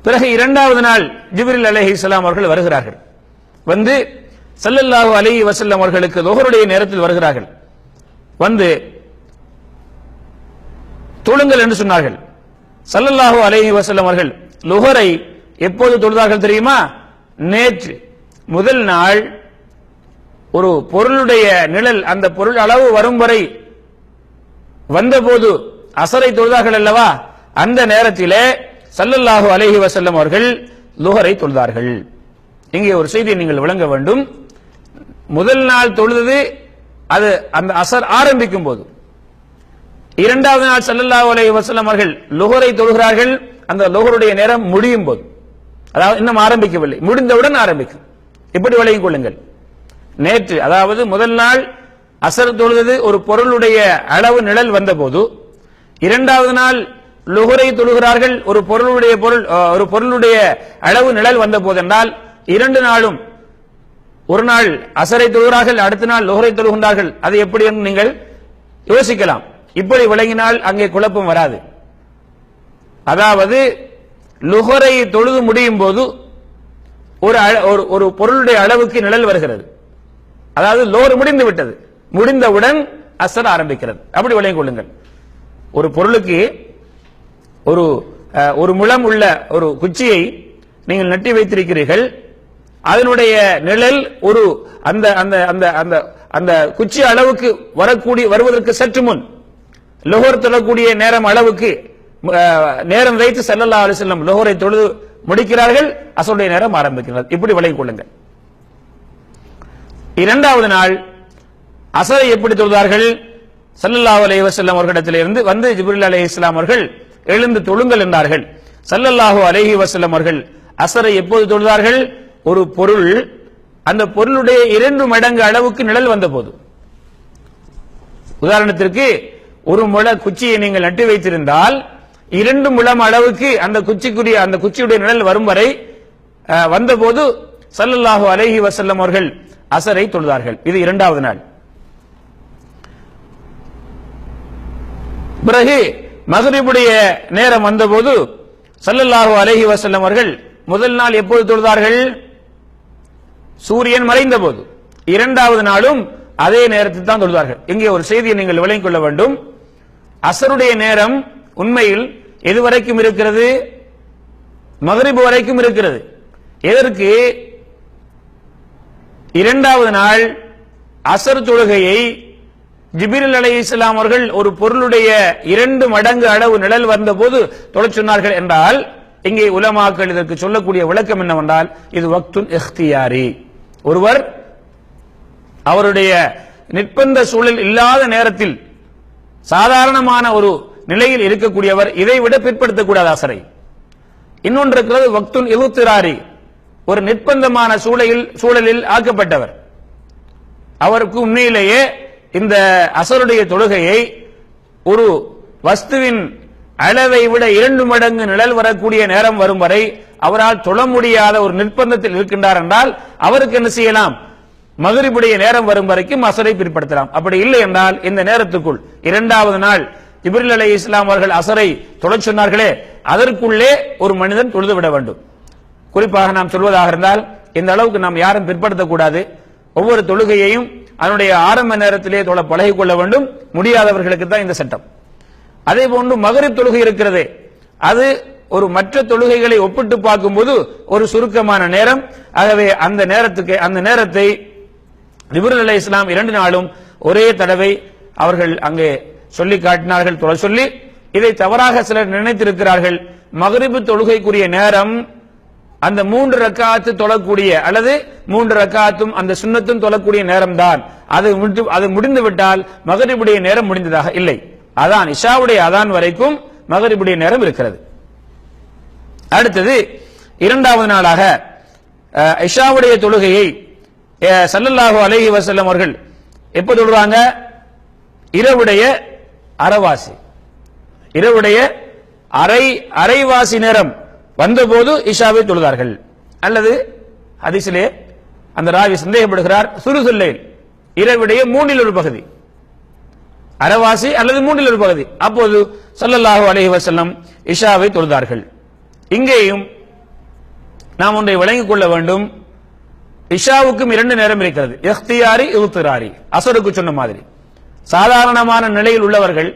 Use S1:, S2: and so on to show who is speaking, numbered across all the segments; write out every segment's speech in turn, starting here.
S1: பிறகு இரண்டாவது நாள் ஜிப்ரீல் அலைஹிஸ்ஸலாம் அவர்கள் வருகிறார்கள். வந்து ஸல்லல்லாஹு அலைஹி வஸல்லம் அவர்களுக்கு லுஹருடைய நேரத்தில் வருகிறார்கள். வந்து தொழுங்கள் என்று சொன்னார்கள். ஸல்லல்லாஹு அலைஹி வஸல்லம் அவர்கள் லுஹரை எப்போது தொழுதார்கள் தெரியுமா? நேற்று முதல் நாள் ஒரு பொருளுடைய நிழல் அந்த பொருள் அளவு வரும் வரை வந்தபோது அசரை தொழுதார்கள் அல்லவா, அந்த நேரத்திலே ஸல்லல்லாஹு அலைஹி வஸல்லம் அவர்கள் லுஹரை தொழுதார்கள். இங்கே ஒரு செய்தியை நீங்கள் விளங்க வேண்டும். முதல் நாள் தொழுது அது அந்த அசர் ஆரம்பிக்கும் போது, இரண்டாவது நாள் ஸல்லல்லாஹு அலைஹி வஸல்லம் அவர்கள் லுஹரை தொழுகிறார்கள் அந்த லுஹருடைய நேரம் முடியும் போது, அதாவது இன்னும் ஆரம்பிக்கவில்லை, முடிந்தவுடன் ஆரம்பிக்கும். இப்படி விளங்கிக் கொள்ளுங்கள். நேற்று அதாவது முதல் நாள் அசர் தொழுது ஒரு பொருளுடைய அளவு நிழல் வந்த போது, இரண்டாவது நாள் லுஹரை தொழுகிறார்கள் ஒரு பொருளுடைய அளவு நிழல் வந்த போது என்றால், இரண்டு நாளும் ஒரு நாள் அசரை தொழுகிறார்கள் அடுத்த நாள் லுஹரை தொழுகின்றார்கள். அது எப்படி என்று நீங்கள் யோசிக்கலாம். இப்படி விளங்கினால் அங்கே குழப்பம் வராது. அதாவது லுஹரை தொழுது முடியும் போது ஒரு பொருளுடைய அளவுக்கு நிழல் வருகிறது. அதாவது லோர் முடிந்து விட்டது, முடிந்தவுடன் அசர் ஆரம்பிக்கிறது. அப்படி விளங்கிக் கொள்ளுங்கள். ஒரு பொருளுக்கு ஒரு முழம் உள்ள ஒரு குச்சியை நீங்கள் நட்டி வைத்திருக்கிறீர்கள். அதனுடைய நிழல் ஒரு அந்த அந்த அந்த அந்த அந்த குச்சி அளவுக்கு வருவதற்கு சற்று முன் லுஹர் தொழக்கூடிய நேரம் அளவுக்கு நேரம் வைத்து ஸல்லல்லாஹு அலைஹி வஸல்லம் லுஹரை தொழுது முடிக்கிறார்கள், அசருடைய நேரம் ஆரம்பிக்கிறது. இப்படி விளங்கிக் கொள்ளுங்கள். இரண்டாவது நாள் அசரை எப்படி தொழுதார்கள்? ஸல்லல்லாஹு அலைஹி வஸல்லம் அவர்களிடத்திலிருந்து வந்து ஜிப்ரீல் அலைஹிஸ்ஸலாம் அவர்கள் எழுந்து தொழுங்கள் என்றார்கள். ஸல்லல்லாஹு அலைஹி வஸல்லம் அவர்கள் அசரை எப்போது தொழுதார்கள்? ஒரு பொருள் அந்த பொருளுடைய 2 மடங்கு அளவுக்கு நிழல் வந்த போது. உதாரணத்திற்கு ஒரு முழ குச்சியை நீங்கள் நட்டு வைத்திருந்தால் 2 முழம் அளவுக்கு அந்த குச்சியுடைய நிழல் வரும் வரை வந்தபோது ஸல்லல்லாஹு அலைஹி வஸல்லம் அவர்கள் அசரை தொழுதார்கள். இது இரண்டாவது நாள். பிறகு மக்ரிபுடைய நேரம் வந்தபோது ஸல்லல்லாஹு அலைஹி வஸல்லம் அவர்கள் முதல் நாள் எப்போது தொழுதார்கள்? சூரியன் மறைந்த போது. இரண்டாவது நாளும் அதே நேரத்தில் தான் தொழுதார்கள். இங்கே ஒரு செய்தியை நீங்கள் விளங்கிக் கொள்ள வேண்டும். அசருடைய நேரம் உண்மையில் எதுவரைக்கும் இருக்கிறது? மக்ரிப் வரைக்கும் இருக்கிறது. எதற்கு? இரண்டாவது நாள் அசர் தொழுகையை ஜிப்ரீல் அலைஹிஸ்ஸலாம் அவர்கள் ஒரு பொருளுடைய 2 மடங்கு அளவு நிழல் வந்த போது தொழச் சொன்னார்கள் என்றால், இங்கே உலமாக்கள் இதற்கு சொல்லக்கூடிய விளக்கம் என்னவென்றால், இது வக்துன் இஹ்தியாரி. ஒருவர் அவருடைய நிர்பந்த சூழல் இல்லாத நேரத்தில் சாதாரணமான ஒரு நிலையில் இருக்கக்கூடியவர் இதை விட பிற்படுத்தக்கூடாத அசரை. இன்னொன்று இருக்கிறது வக்துன் இலுத்திராரி, ஒரு நிர்பந்தமான சூழலில் ஆக்கப்பட்டவர். அவருக்கு உண்மையிலேயே இந்த அசருடைய தொழுகையை ஒரு வஸ்துவின் அளவை விட 2 மடங்கு நிழல் வரக்கூடிய நேரம் வரும் வரை அவரால் தொழ முடியாத ஒரு நிர்பந்தத்தில் இருக்கின்றார் என்றால் அவருக்கு என்ன செய்யலாம்? மக்ரிபுடைய நேரம் வரும் வரைக்கும் அசரை பிற்படுத்தலாம். அப்படி இல்லை என்றால் இந்த நேரத்துக்குள் இரண்டாவது நாள் ஜிப்ரீல் அலைஹிஸ்ஸலாம் அவர்கள் அசரை தொழச் சொன்னார்களே, அதற்குள்ளே ஒரு மனிதன் தொழுது விட வேண்டும். குறிப்பாக நாம் சொல்வதாக இருந்தால் இந்த அளவுக்கு நாம் யாரும் பிற்படுத்தக்கூடாது. ஒவ்வொரு தொழுகையையும் அதனுடைய ஆரம்ப நேரத்திலே தொழ பழகிக் கொள்ள வேண்டும். முடியாதவர்களுக்கு தான் இந்த சட்டம். அதே போன்று மக்ரிப் தொழுகை இருக்கிறது, அது ஒரு மற்ற தொழுகைகளை ஒப்பிட்டு பார்க்கும்போது ஒரு சுருக்கமான நேரம். ஆகவே அந்த நேரத்தை ஜிப்ரீல் அலைஹிஸ்ஸலாம் 2 நாளும் ஒரே தடவை அவர்கள் அங்கே சொல்லி காட்டினார்கள், தொழ சொல்லி. இதை தவறாக சிலர் நினைத்திருக்கிறார்கள். மக்ரிப் தொழுகைக்குரிய நேரம் அந்த 3 ரக்காத்து தொழக்கூடிய அல்லது 3 ரக்காத்தும் அந்த சுன்னத்தும் தொழக்கூடிய நேரம் தான். அது முடிந்து விட்டால் மக்ரிபுடைய நேரம் முடிந்ததாக இல்லை. அதான் இஷாவுடைய அதான் வரைக்கும் மக்ரிபுடைய நேரம் இருக்கிறது. அடுத்தது இரண்டாவது நாளாக இஷாவுடைய தொழுகையை ஸல்லல்லாஹு அலைஹி வஸல்லம் அவர்கள் எப்ப தொழுறாங்க? இரவுடைய அரைவாசி, இரவுடைய அரைவாசி நேரம் வந்தபோது இஷாவை தொழுதார்கள். அல்லது ஹதீஸிலே அந்த ராவி சந்தேகப்படுகிறார், சுருசுல்லைல் இரவுடைய 1/3 பகுதி, அரைவாசி அல்லது 1/3 பகுதி. அப்போது ஸல்லல்லாஹு அலைஹி வஸல்லம் இஷாவை தொழுதார்கள். இங்கேயும் நாம் ஒன்றை விளங்கிக் கொள்ள வேண்டும். இஷாவுக்கும் 2 நேரம் இருக்கிறது, இக்தியாரி இல்திராரி. அசருக்கு சொன்ன மாதிரி சாதாரணமான நிலையில் உள்ளவர்கள்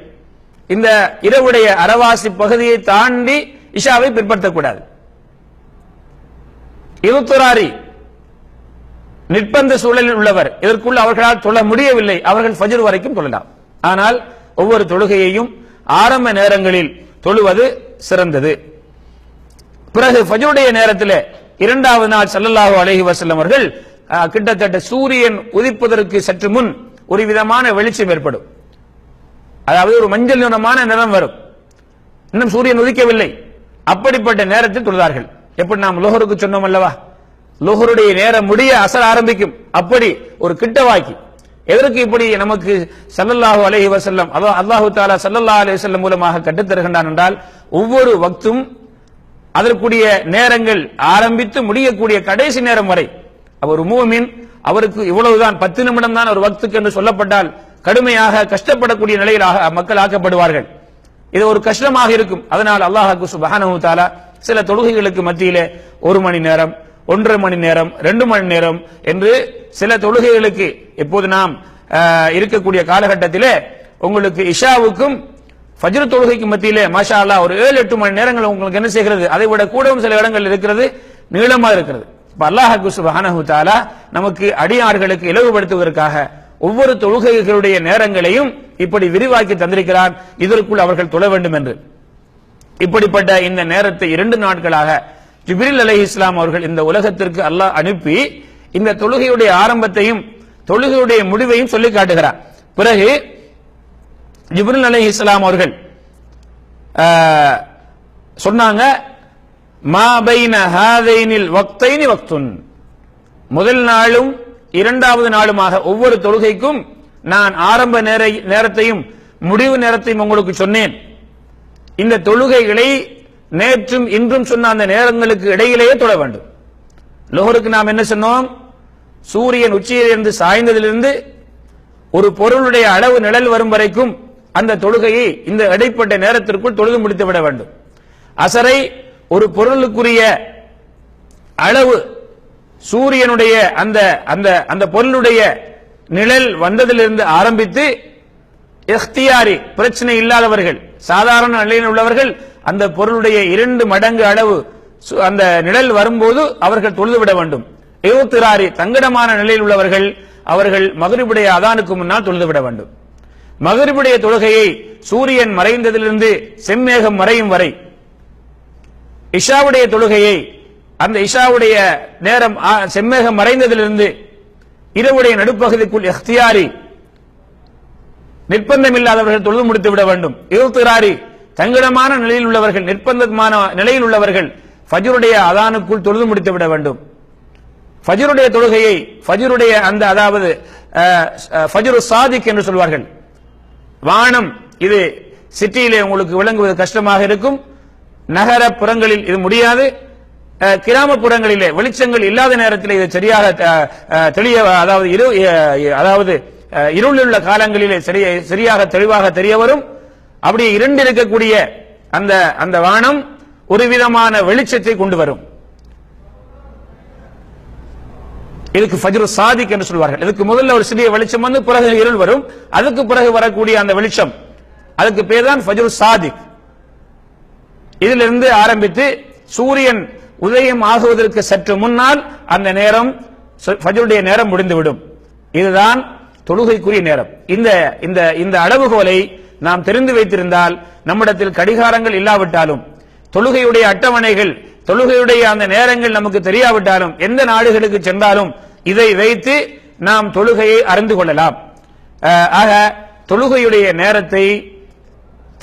S1: இந்த இரவுடைய அரவாசி பகுதியை தாண்டி இஷாவை பிற்படுத்தக்கூடாது. இல்திராரி நிர்பந்த சூழலில் உள்ளவர், இதற்குள்ள அவர்களால் தொழ முடியவில்லை, அவர்கள் ஃபஜ்ர் வரைக்கும் தொழலாம். ஆனால் ஒவ்வொரு தொழுகையையும் ஆரம்ப நேரங்களில் தொழுவது சிறந்தது. பிறகு ஃபஜ்ருடைய நேரத்தில் 2வது நாள் ஸல்லல்லாஹு அலைஹி வஸல்லம் அவர்கள் கிட்டத்தட்ட சூரியன் உதிப்பதற்கு சற்று முன் ஒரு விதமான வெளிச்சம் ஏற்படும், அதாவது ஒரு மஞ்சள் நிறமான நிறம் வரும், இன்னும் சூரியன் உதிக்கவில்லை, அப்படிப்பட்ட நேரத்தில் தொழுதார்கள். எப்படி நாம் லுஹருக்கு சொன்னோம் அல்லவா, லுஹருடைய நேரம் முடிய அசர் ஆரம்பிக்கும், அப்படி ஒரு கிட்டவாக்கி. எதற்கு இப்படி நமக்கு ஸல்லல்லாஹு அலைஹி வஸல்லம் அல்லாஹு தஆலா ஸல்லல்லாஹு அலைஹி வஸல்லம் மூலமாக கற்றுத் தருகின்றான் என்றால், ஒவ்வொரு வக்தும் அதற்குரிய நேரங்கள் ஆரம்பித்து முடியக்கூடிய கடைசி நேரம் வரை ஒரு மூமின் அவருக்கு இவ்வளவுதான் 10 நிமிடம் தான் ஒரு வக்துக்கு என்று சொல்லப்பட்டால் கடுமையாக கஷ்டப்படக்கூடிய நிலையில் மக்கள் ஆக்கப்படுவார்கள். இது ஒரு கஷ்டமாக இருக்கும். அதனால் அல்லாஹ் சுப்ஹானஹு வ தஆலா சில தொழுகைகளுக்கு மத்தியிலே 1 மணி நேரம், 1.5 மணி நேரம், 2 மணி நேரம் என்று சில தொழுகைகளுக்கு இப்போது நாம் இருக்கக்கூடிய காலகட்டத்திலே உங்களுக்கு இஷாவுக்கும் ஃபஜ்ர் தொழுகைக்கு மத்தியிலே மாஷா அல்லாஹ் ஒரு 7-8 மணி நேரங்கள் உங்களுக்கு என்ன செய்கிறது, அதை விட கூடவும் சில இடங்கள் இருக்கிறது, நீளமாக இருக்கிறது. இப்ப அல்லாஹ் சுப்ஹானஹு வ தஆலா நமக்கு அடியார்களுக்கு இலவுபடுத்துவதற்காக ஒவ்வொரு தொழுகைகளுடைய நேரங்களையும் இப்படி விரிவாக்கி தந்திருக்கிறான், இதற்குள் அவர்கள் தொழ வேண்டும் என்று. இப்படிப்பட்ட இந்த நேரத்தை 2 நாட்களாக ஜிப்ரீல் அலைஹிஸ்ஸலாம் அவர்கள் இந்த உலகத்திற்கு அல்லாஹ் அனுப்பி இந்த தொழுகையுடைய ஆரம்பத்தையும் தொழுகையுடைய முடிவையும் சொல்லி காட்டுகிறார். பிறகு ஜிப்ரீல் அலைஹிஸ்ஸலாம் அவர்கள் சொன்னாங்க, மா பைன ஹாதைனில் வக்தைனி வக்துன், முதல் நாளும் 2வது நாளுமாக ஒவ்வொரு தொழுகைக்கும் நான் ஆரம்ப நேரத்தையும் முடிவு நேரத்தையும் உங்களுக்கு சொன்னேன். இந்த தொழுகைகளை நேற்றும் இன்றும் சொன்ன அந்த நேரங்களுக்கு இடையிலேயே தொழ வேண்டும். லுஹருக்கு நாம் என்ன சொன்னோம், சூரியன் உச்சியிலிருந்து சாய்ந்ததிலிருந்து ஒரு பொருளுடைய அளவு நிழல் வரும் வரைக்கும் அந்த தொழுகையை இந்த இடைப்பட்ட நேரத்திற்குள் தொழுது முடித்து விட வேண்டும். அசரை ஒரு பொருளுக்குரிய அளவு சூரியனுடைய அந்த அந்த அந்த பொருளுடைய நிழல் வந்ததிலிருந்து ஆரம்பித்து இக்தியாரி பிரச்சனை இல்லாதவர்கள், சாதாரண நிலையில் உள்ளவர்கள் அந்த பொருளுடைய 2 மடங்கு அளவு அந்த நிழல் வரும்போது அவர்கள் தொழுது விட வேண்டும். இல்திராரி தங்கடமான நிலையில் உள்ளவர்கள் அவர்கள் மக்ரிபுடைய அதானுக்கு முன்னால் தொழுது விட வேண்டும். மக்ரிபுடைய தொழுகையை சூரியன் மறைந்ததிலிருந்து செம்மேகம் மறையும் வரை, இஷாவுடைய தொழுகையை அந்த இஷாவுடைய நேரம் செம்மேகம் மறைந்ததிலிருந்து இரவுடைய நடுப்பகுதிக்குள் இக்தியாரி நிர்பந்தம் இல்லாதவர்கள் தொழுது முடித்து விட வேண்டும். இல்திராரி தங்கடமான நிலையில் உள்ளவர்கள், நிர்பந்தமான நிலையில் உள்ளவர்கள் ஃபஜ்ருடைய அதானுக்குள் தொழுது முடித்து விட வேண்டும். ஃபஜ்ருடைய தொழுகையை ஃபஜ்ருடைய அந்த அதாவது ஃபஜ்ரு சாதிக் என்று சொல்வார்கள். வானம் இது சிட்டியிலே உங்களுக்கு விளங்குவது கஷ்டமாக இருக்கும், நகர புறங்களில் இது முடியாது, கிராமப்புறங்களிலே வெளிச்சங்கள் இல்லாத நேரத்தில் இது சரியாக தெளிய அதாவது இருளுள்ள காலங்களிலே சரியாக தெளிவாக தெரிய வரும். அப்படி 2 இருக்கக்கூடிய அந்த அந்த வானம் ஒரு விதமான வெளிச்சத்தை கொண்டு வரும். இதுக்கு ஃபஜ்ரு சாதிக் என்று சொல்வார்கள். இதுக்கு முதல்ல ஒரு சிறிய வெளிச்சம் வந்து பிறகு இருள் வரும், அதுக்கு பிறகு வரக்கூடிய அந்த வெளிச்சம் அதுக்கு பேர் தான் ஃபஜ்ரு சாதிக். இதிலிருந்து ஆரம்பித்து சூரியன் உதயம் ஆகுவதற்கு சற்று முன்னால் அந்த நேரம் ஃபஜ்ருடைய நேரம் முடிந்துவிடும். இதுதான் தொழுகைக்குரிய நேரம். இந்த இந்த இந்த அளவுகோலை நாம் தெரிந்து வைத்திருந்தால் நம்மிடத்தில் கடிகாரங்கள் இல்லாவிட்டாலும், தொழுகையுடைய அட்டவணைகள், தொழுகையுடைய அந்த நேரங்கள் நமக்கு தெரியாவிட்டாலும், எந்த நாடுகளுக்கு சென்றாலும் இதை வைத்து நாம் தொழுகையை அறிந்து கொள்ளலாம். ஆக தொழுகையுடைய நேரத்தை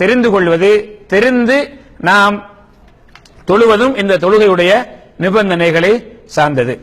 S1: தெரிந்து கொள்வது, தெரிந்து நாம் தொழுவதும் இந்த தொழுகையுடைய நிபந்தனைகளை சார்ந்தது.